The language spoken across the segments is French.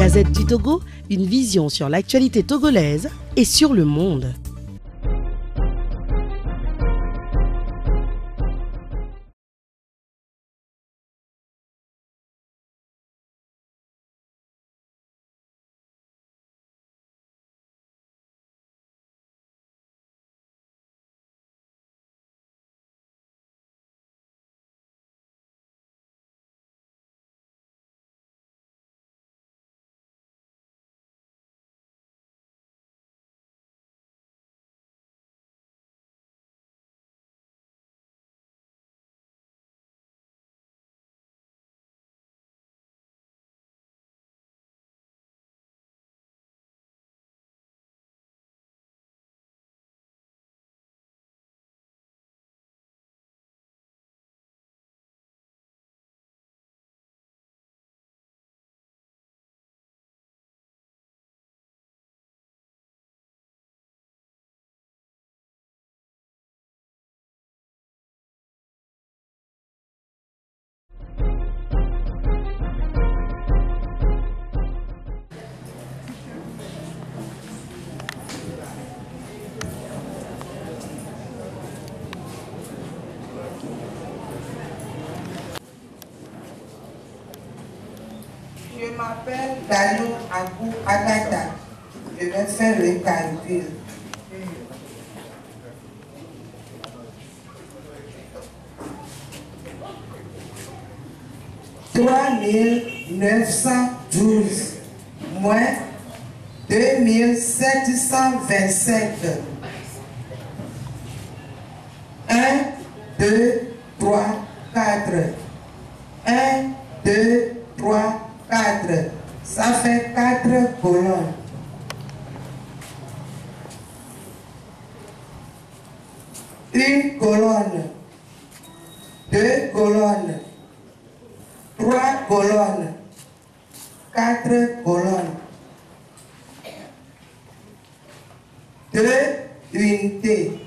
Gazette du Togo, une vision sur l'actualité togolaise et sur le monde. Je m'appelle Dalo Agou Agata. Je vais faire le calcul. $3,912 moins 2,725. 1, 2, 3, 4. 1, 2, 3, 4. Ça fait 4 colonnes. Une colonne. 2 colonnes. 3 colonnes. 4 colonnes. 2 unités.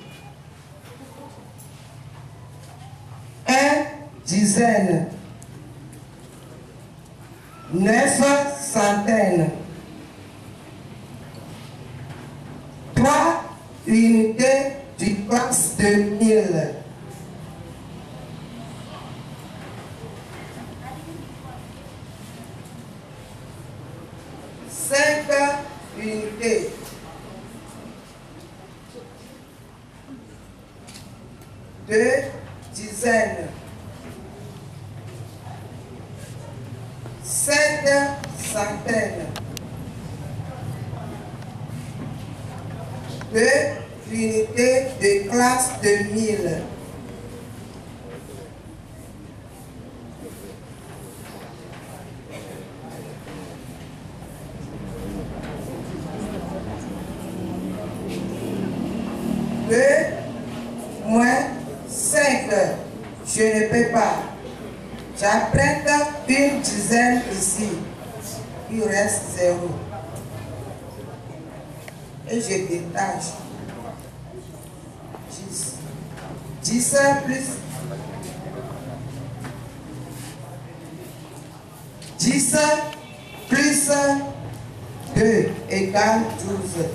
1 dizaine. 9 centaines. 3 unités du classe de 1000. 5 unités. 2 dizaines. 7 centaines. 2 unités de classe de 1000. 2 moins 5. Je ne peux pas. J'apprête une dizaine ici. Il reste 0. Et je détache. 10 plus 10 plus 2 égale 12.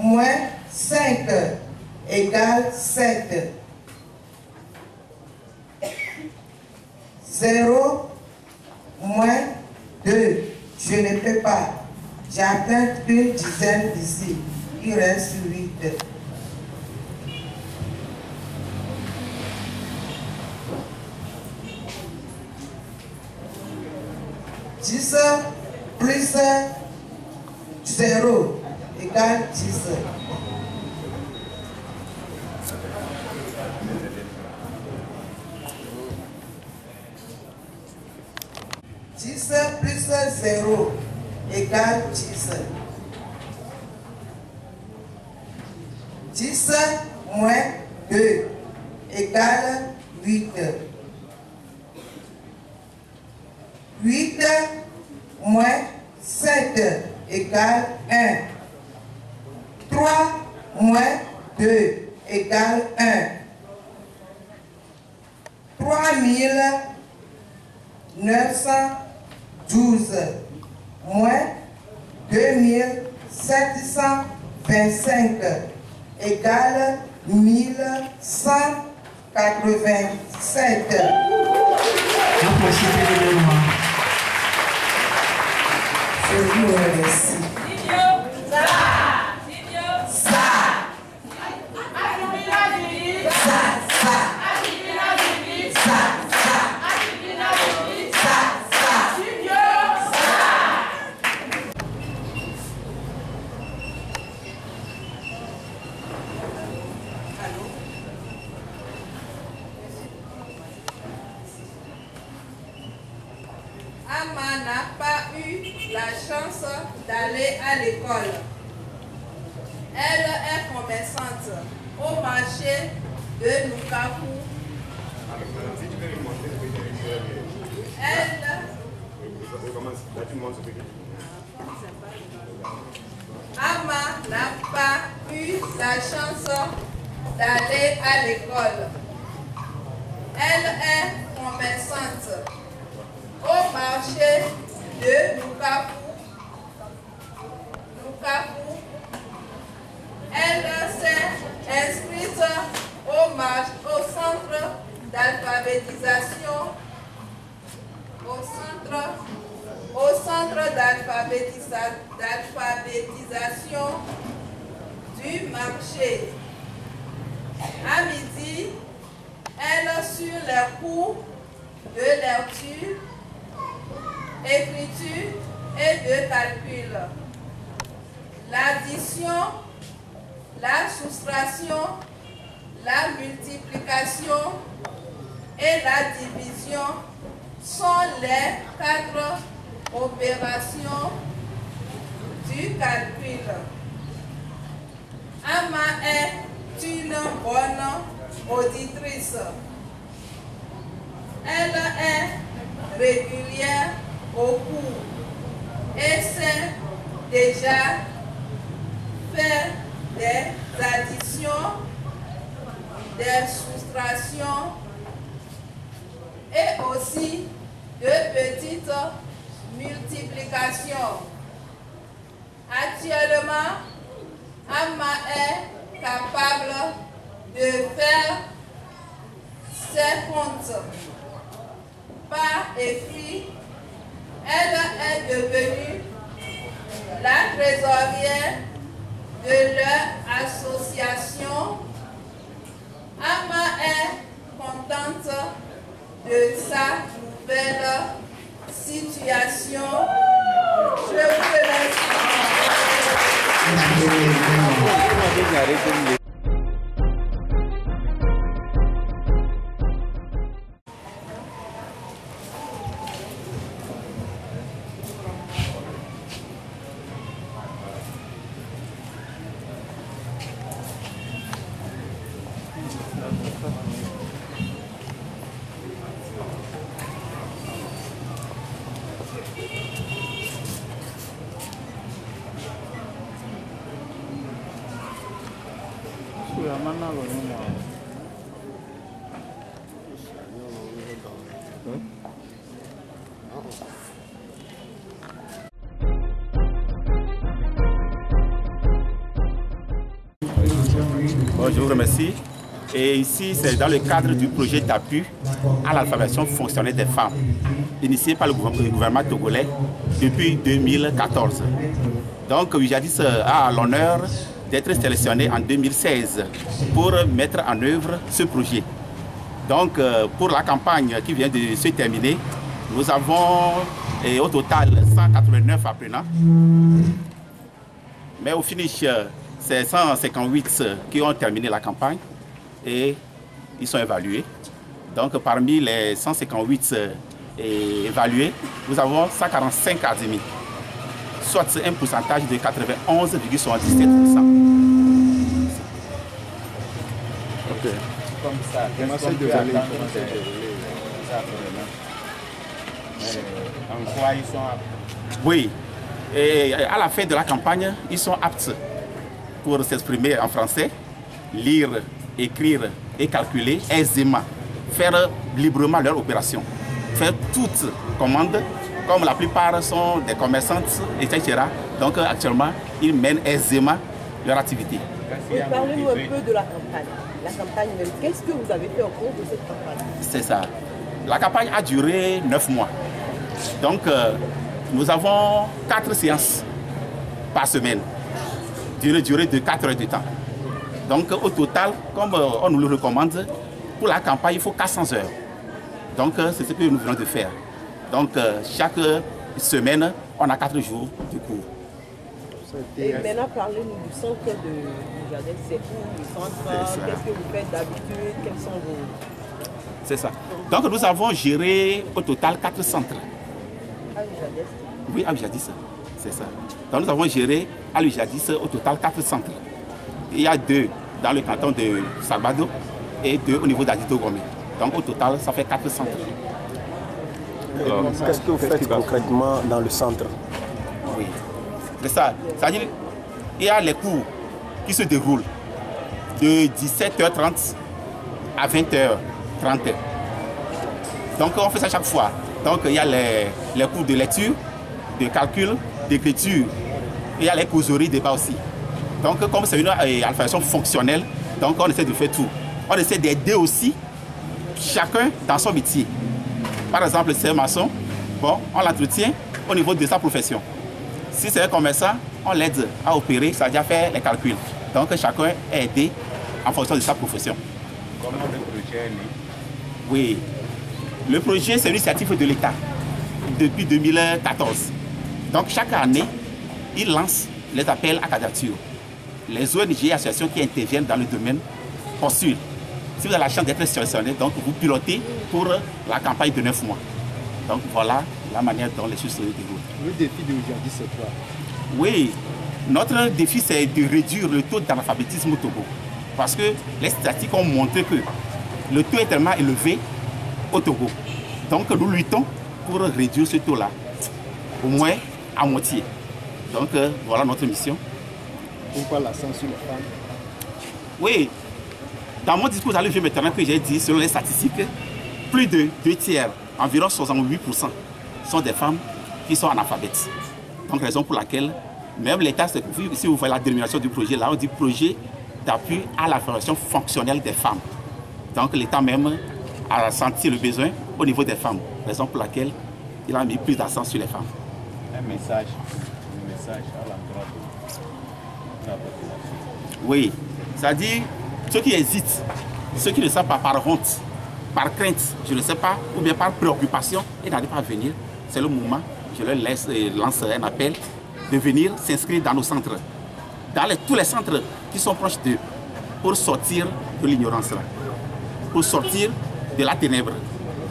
Moins 5 égale 7. 0 moins 2. Je ne peux pas. J'atteins une dizaine ici. Il reste 8. 10 plus 0 égale 10. 10 plus 0 égale 10. 10 moins 2 égale 8. 8 moins 7 égale 1. 3 moins 2 égale 1. 3912 moins 2725 égale 1187. Je vous remercie. Amma n'a pas eu la chance d'aller à l'école. Elle est commerçante au marché de Nukaku. Amma n'a pas eu la chance d'aller à l'école. Elle est commerçante au marché de Nukaku. Elle s'est inscrite au centre d'alphabétisation du marché. À midi, elle suit les cours de lecture, écriture et de calcul. L'addition, la soustraction, la multiplication et la division sont les 4 opérations du calcul. Amma est une bonne auditrice. Elle est régulière au cours et sait déjà faire des additions, des soustractions et aussi de petites multiplications. Actuellement, Amma est capable de faire ses comptes par écrit. Elle est devenue la trésorière de leur association. Amma est contente de sa nouvelle situation. Je vous remercie. Bon, je vous remercie. Et ici, c'est dans le cadre du projet d'appui à l'alphabétisation fonctionnelle des femmes, initié par le gouvernement togolais depuis 2014. Donc, Wijadis a l'honneur d'être sélectionné en 2016 pour mettre en œuvre ce projet. Donc, pour la campagne qui vient de se terminer, nous avons au total 189 apprenants. Mais au finish, c'est 158 qui ont terminé la campagne et ils sont évalués. Donc, parmi les 158 évalués, nous avons 145 admis, soit un pourcentage de 91,77%. Ok. Comme ça, comment c'est déroulé? En quoi ils sont aptes? Oui, et à la fin de la campagne, ils sont aptes pour s'exprimer en français, lire, écrire et calculer aisément, faire librement leur opération, faire toutes commandes, comme la plupart sont des commerçantes, etc. Donc actuellement, ils mènent aisément leur activité. Parlez-nous un peu de la campagne. La campagne, qu'est-ce que vous avez fait au cours de cette campagne? C'est ça. La campagne a duré 9 mois. Donc, nous avons 4 séances par semaine, d'une durée de 4 heures de temps. Donc, au total, comme on nous le recommande, pour la campagne, il faut 400 heures. Donc, c'est ce que nous venons de faire. Donc, chaque semaine, on a 4 jours de cours. Et maintenant, parlez-nous du centre de Jadès. C'est où le centre? Qu'est-ce que vous faites d'habitude? Quels sont vos... C'est ça. Donc, nous avons géré au total 4 centres. À l'Ujadis? Oui, à l'Ujadis, c'est ça. Donc, nous avons géré à l'Ujadis au total 4 centres. Il y a 2 dans le canton de Salvador et 2 au niveau d'Adito Gomé. Donc, au total, ça fait 4 centres. Qu'est-ce que vous faites concrètement dans le centre? Oui, c'est ça. C'est-à-dire il y a les cours qui se déroulent de 17h30 à 20h30. Donc, on fait ça chaque fois. Donc, il y a les cours de lecture, de calcul, d'écriture. Il y a les causeries, débats aussi. Donc, comme c'est une alphabétisation fonctionnelle, donc on essaie de faire tout. On essaie d'aider aussi chacun dans son métier. Par exemple, si c'est un maçon, bon, on l'entretient au niveau de sa profession. Si c'est un commerçant, on l'aide à opérer, c'est-à-dire faire les calculs. Donc, chacun est aidé en fonction de sa profession. Comment le projet est né? Oui. Le projet, c'est une initiative de l'État depuis 2014. Donc, chaque année, il lance les appels à candidature. Les ONG et associations qui interviennent dans le domaine postulent. Si vous avez la chance d'être sélectionné, donc vous pilotez pour la campagne de 9 mois. Donc, voilà la manière dont les choses se déroulent. Le défi d'aujourd'hui, c'est quoi? Oui, notre défi, c'est de réduire le taux d'analphabétisme au Togo. Parce que les statistiques ont montré que le taux est tellement élevé au Togo. Donc, nous luttons pour réduire ce taux-là, au moins à moitié. Donc, voilà notre mission. Pourquoi l'accent sur les femmes? Oui, dans mon discours d'arrivée maintenant que j'ai dit, selon les statistiques, plus de 2 tiers, environ 68%, sont des femmes qui sont analphabètes. Donc, raison pour laquelle, même l'État, si vous voyez la dénomination du projet, là, on dit projet d'appui à la formation fonctionnelle des femmes. Donc, l'État même a senti le besoin au niveau des femmes, raison pour laquelle il a mis plus d'accent sur les femmes. Un message à l'endroit de la population. Oui, c'est-à-dire ceux qui hésitent, ceux qui ne savent pas par honte, par crainte, je ne sais pas, ou bien par préoccupation, et n'arrivent pas à venir, c'est le moment, je leur lance un appel de venir s'inscrire dans nos centres, dans tous les centres qui sont proches d'eux, pour sortir de l'ignorance, pour sortir de la ténèbre.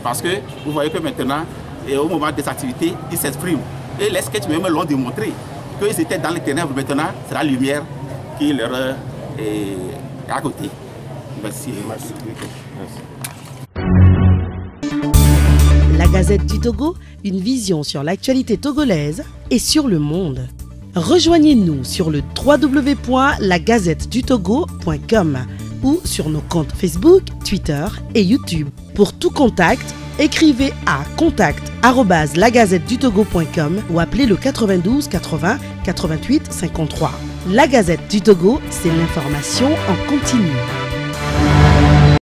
Parce que vous voyez que maintenant, et au moment des activités, ils s'expriment. Et les sketchs même l'ont démontré, qu'ils étaient dans les ténèbres, maintenant c'est la lumière qui leur est à côté. Merci. Merci. La Gazette du Togo, une vision sur l'actualité togolaise et sur le monde. Rejoignez-nous sur le www.lagazettedutogo.com ou sur nos comptes Facebook, Twitter et YouTube. Pour tout contact, écrivez à contact@lagazettedutogo.com ou appelez le 92 80 88 53. La Gazette du Togo, c'est l'information en continu.